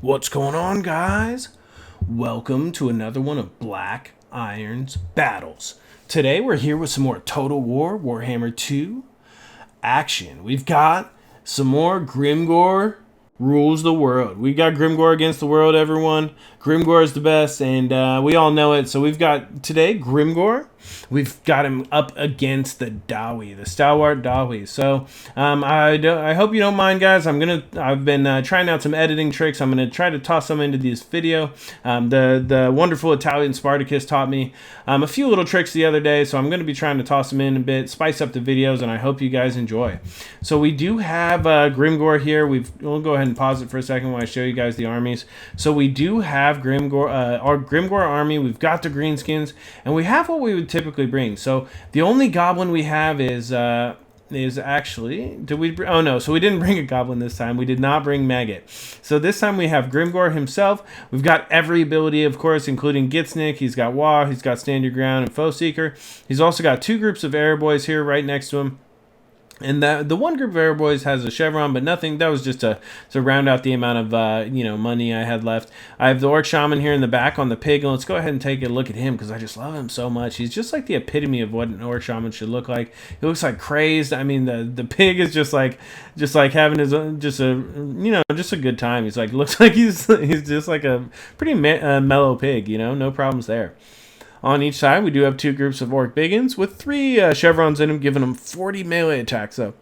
What's going on, guys? Welcome to another one of Black Iron's battles. Today we're here with some more Total War Warhammer 2 action. We've got some more Grimgor rules the world. We got Grimgor against the world, everyone. Grimgor is the best, and we all know it. So we've got today Grimgor. We've got him up against the Dawi, the stalwart Dawi. So I hope you don't mind, guys. I've been trying out some editing tricks. I'm gonna try to toss some into this video. The wonderful Italian Spartacus taught me a few little tricks the other day, so I'm gonna be trying to toss them in a bit, spice up the videos, and I hope you guys enjoy. So we do have Grimgor here. We'll go ahead and pause it for a second while I show you guys the armies. So we do have Grimgor, our Grimgor army. We've got the Greenskins, and we have what we would typically bring. So the only goblin we have is actually, oh no, so we didn't bring a goblin this time. We did not bring Maggot. So this time we have Grimgor himself. We've got every ability, of course, including Gitsnik. He's got Wa, he's got Stand Your Ground and Foe Seeker. He's also got two groups of Air Boys here right next to him. And the one group of Air Boys has a chevron, but nothing. That was just to round out the amount of money I had left. I have the Orc Shaman here in the back on the pig, and let's go ahead and take a look at him because I just love him so much. He's just like the epitome of what an Orc Shaman should look like. He looks like crazed. I mean, the pig is just like having his own, just a good time. He's like looks like he's just like a pretty mellow pig. No problems there. On each side, we do have two groups of Orc Biggins with three chevrons in them, giving them 40 melee attacks. So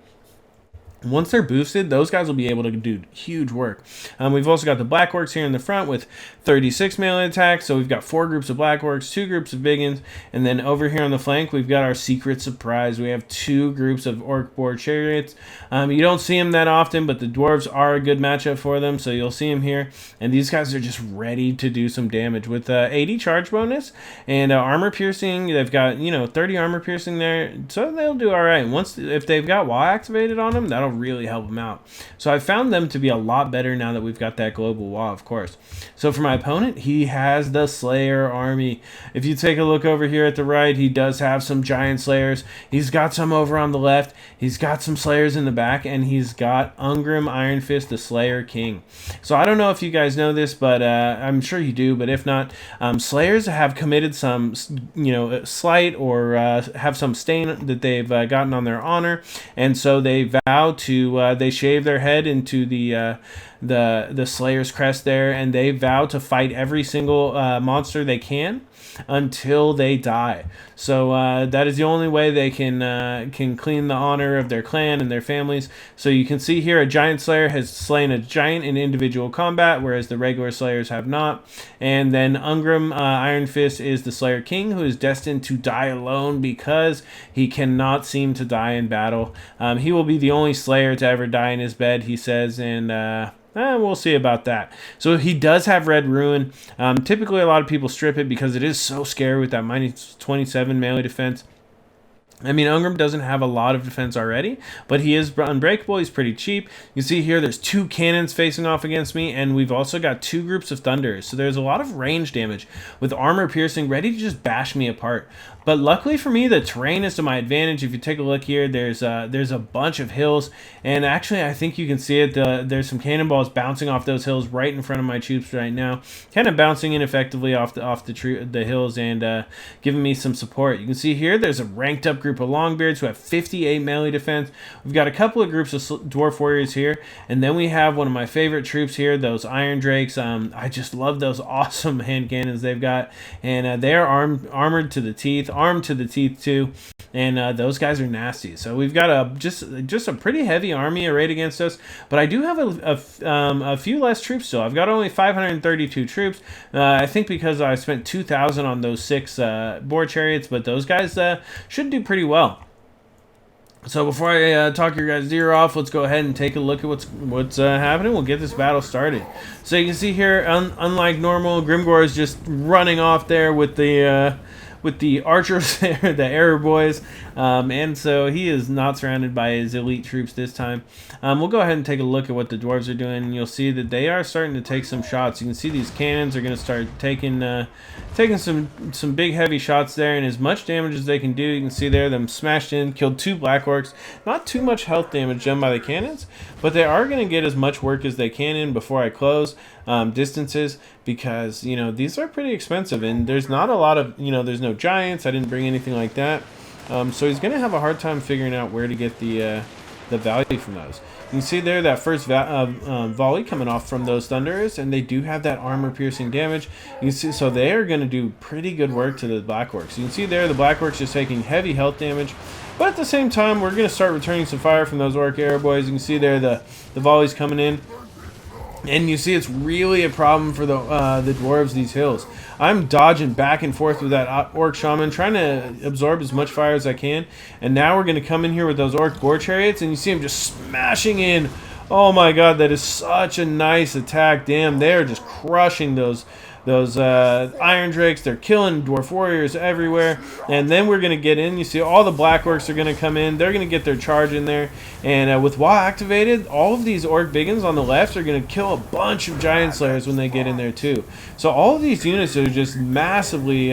once they're boosted, those guys will be able to do huge work. We've also got the Black Orcs here in the front with 36 melee attacks. So we've got four groups of Black Orcs, two groups of Biggins, and then over here on the flank, we've got our secret surprise. We have two groups of Orc Boar Chariots. You don't see them that often, but the Dwarves are a good matchup for them, so you'll see them here. And these guys are just ready to do some damage with 80 charge bonus and armor piercing. They've got 30 armor piercing there, so they'll do all right. If they've got WA activated on them, that'll really help them out. So I found them to be a lot better now that we've got that global WA, of course. So for my opponent, he has the Slayer army. If you take a look over here at the right, he does have some giant Slayers. He's got some over on the left. He's got some Slayers in the back, and he's got Ungrim Iron Fist, the Slayer King. So I don't know if you guys know this, but I'm sure you do, but if not, Slayers have committed some slight or have some stain that they've gotten on their honor, and so they vow to they shave their head into the Slayer's crest there, and they vow to fight every single monster they can until they die. So that is the only way they can clean the honor of their clan and their families. So you can see here a giant Slayer has slain a giant in individual combat, whereas the regular Slayers have not. And then Ungrim Iron Fist is the Slayer King, who is destined to die alone because he cannot seem to die in battle. He will be the only Slayer to ever die in his bed, he says, and we'll see about that. So he does have Red Ruin. Typically, a lot of people strip it because it is so scary with that minus 27 melee defense. I mean, Ungrim doesn't have a lot of defense already, but he is unbreakable. He's pretty cheap. You see here, there's two cannons facing off against me, and we've also got two groups of Thunders. So there's a lot of range damage with armor piercing, ready to just bash me apart. But luckily for me, the terrain is to my advantage. If you take a look here, there's a bunch of hills, and actually, I think you can see it. There's some cannonballs bouncing off those hills right in front of my troops right now, kind of bouncing ineffectively off the hills and giving me some support. You can see here, there's a ranked up group of Longbeards who have 58 melee defense. We've got a couple of groups of Dwarf Warriors here, and then we have one of my favorite troops here, those Iron Drakes. I just love those awesome hand cannons they've got, and they are armored to the teeth. Armed to the teeth too, and those guys are nasty. So we've got just a pretty heavy army arrayed against us, but I do have a few less troops still. I've got only 532 troops. I think because I spent 2,000 on those 6 boar chariots, but those guys should do pretty well. So before I talk your guys' ear off, let's go ahead and take a look at what's happening. We'll get this battle started. So you can see here, unlike normal, Grimgor is just running off there with the with the archers, the arrow boys, and so he is not surrounded by his elite troops this time. We'll go ahead and take a look at what the dwarves are doing, and you'll see that they are starting to take some shots. You can see these cannons are going to start taking some big heavy shots there, and as much damage as they can do. You can see there them smashed in, killed 2 black orcs. Not too much health damage done by the cannons, but they are going to get as much work as they can in before I close distances, because these are pretty expensive, and there's not a lot of there's no giants. I didn't bring anything like that, so he's going to have a hard time figuring out where to get the value from those. You can see there that first volley coming off from those thunderers, and they do have that armor piercing damage. You can see, so they are going to do pretty good work to the black orcs. You can see there the black orcs just taking heavy health damage, but at the same time we're going to start returning some fire from those orc arrow boys. You can see there the volleys coming in. And you see it's really a problem for the dwarves, these hills. I'm dodging back and forth with that orc shaman, trying to absorb as much fire as I can. And now we're going to come in here with those orc boar chariots, and you see them just smashing in. Oh my god, that is such a nice attack. Damn, they're just crushing those iron drakes. They're killing dwarf warriors everywhere. And then we're going to get in. You see all the black orcs are going to come in. They're going to get their charge in there. And with WA activated, all of these orc biggins on the left are going to kill a bunch of giant slayers when they get in there too. So all of these units are just massively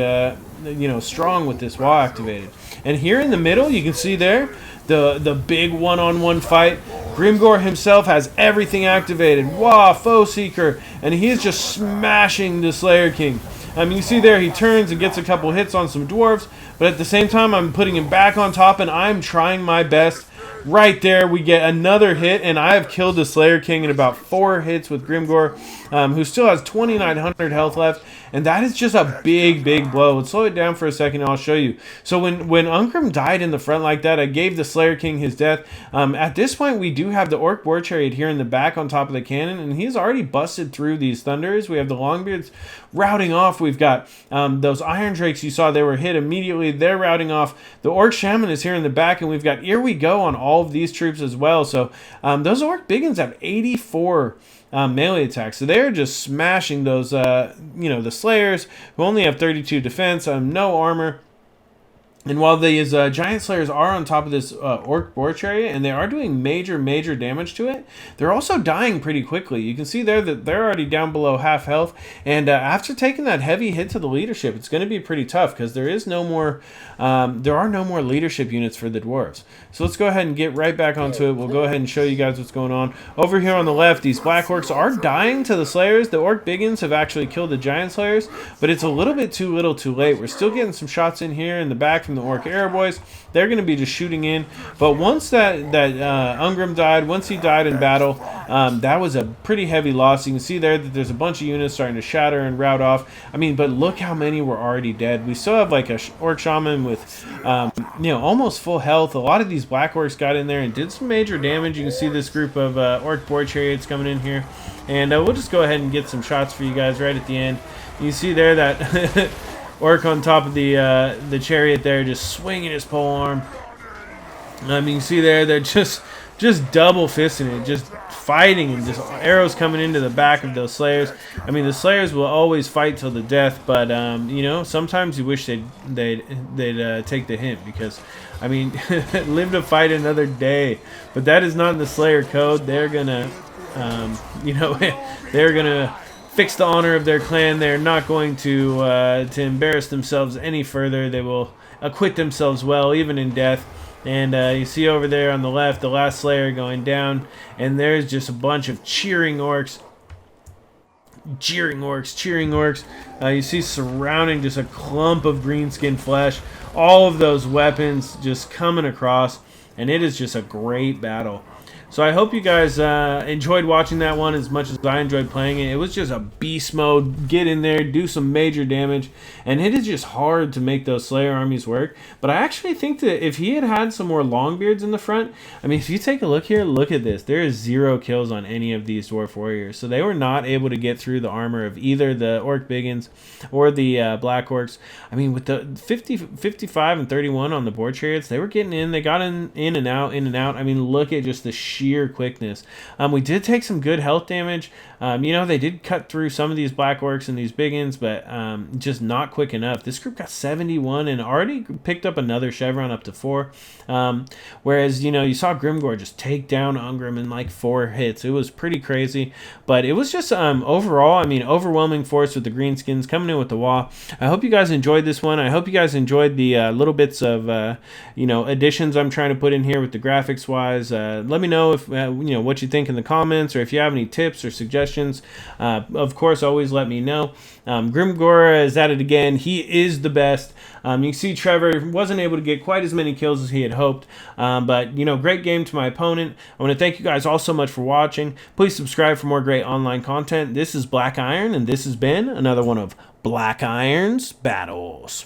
strong with this WA activated. And here in the middle, you can see there the big one-on-one fight. Grimgor himself has everything activated. Wah, Foe Seeker, and he is just smashing the Slayer King. You see there he turns and gets a couple hits on some dwarves, but at the same time I'm putting him back on top, and I'm trying my best. Right there, we get another hit, and I have killed the Slayer King in about 4 hits with Grimgor, who still has 2,900 health left, and that is just a big, big blow. Let's slow it down for a second, and I'll show you. So when Ungrim died in the front like that, I gave the Slayer King his death. At this point, we do have the Orc Boar Chariot here in the back on top of the cannon, and he's already busted through these Thunders. We have the Longbeards routing off. We've got those Iron Drakes you saw, they were hit immediately. They're routing off. The Orc Shaman is here in the back, and we've got Here We Go on all of these troops as well. So those Orc Biggins have 84 melee attacks, so they're just smashing those the Slayers, who only have 32 defense, no armor. And while these giant slayers are on top of this orc boar chariot, and they are doing major damage to it, they're also dying pretty quickly. You can see there that they're already down below half health, and after taking that heavy hit to the leadership, it's going to be pretty tough, because there are no more leadership units for the dwarves. So let's go ahead and get right back onto it. We'll go ahead and show you guys what's going on. Over here on the left, these black orcs are dying to the slayers. The orc biggins have actually killed the giant slayers, but it's a little bit too little too late. We're still getting some shots in here in the back from the orc arrow boys. They're going to be just shooting in, but once that Ungrim died, once he died in battle, that was a pretty heavy loss. You can see there that there's a bunch of units starting to shatter and rout off. I mean, but look how many were already dead. We still have like a orc shaman with almost full health. A lot of these black orcs got in there and did some major damage. You can see this group of orc boar chariots coming in here, and we'll just go ahead and get some shots for you guys right at the end. You see there that orc on top of the chariot there, just swinging his polearm. You can see there they're just double fisting it, just fighting, and just arrows coming into the back of those slayers. I mean, the slayers will always fight till the death, but sometimes you wish they'd take the hint, because I mean, live to fight another day. But that is not in the Slayer code. They're gonna they're gonna fix the honor of their clan. They're not going to embarrass themselves any further. They will acquit themselves well, even in death. And you see over there on the left, the last Slayer going down, and there's just a bunch of cheering orcs. You see surrounding just a clump of greenskin flesh. All of those weapons just coming across, and it is just a great battle. So I hope you guys enjoyed watching that one as much as I enjoyed playing it. It was just a beast mode. Get in there, do some major damage, and it is just hard to make those Slayer armies work. But I actually think that if he had some more Longbeards in the front, I mean, if you take a look here, look at this. There is 0 kills on any of these Dwarf Warriors. So they were not able to get through the armor of either the Orc Biggins or the Black Orcs. I mean, with the 55 and 31 on the board chariots, they were getting in. They got in and out. I mean, look at just the sheer quickness. We did take some good health damage, You know, they did cut through some of these black orcs and these biggins, but just not quick enough. This group got 71 and already picked up another chevron up to 4. Whereas, you know, you saw Grimgor just take down Ungrim in like 4 hits. It was pretty crazy, but it was just overall, I mean, overwhelming force with the greenskins coming in with the wall. I hope you guys enjoyed this one. I hope you guys enjoyed the little bits of, you know, additions I'm trying to put in here with the graphics wise. Let me know if, you know, what you think in the comments, or if you have any tips or suggestions. Of course, always let me know. Grimgor is at it again. He is the best. You can see Trevor wasn't able to get quite as many kills as he had hoped, but, you know, great game to my opponent. I want to thank you guys all so much for watching. Please subscribe for more great online content. This is Black Iron, and this has been another one of Black Iron's Battles.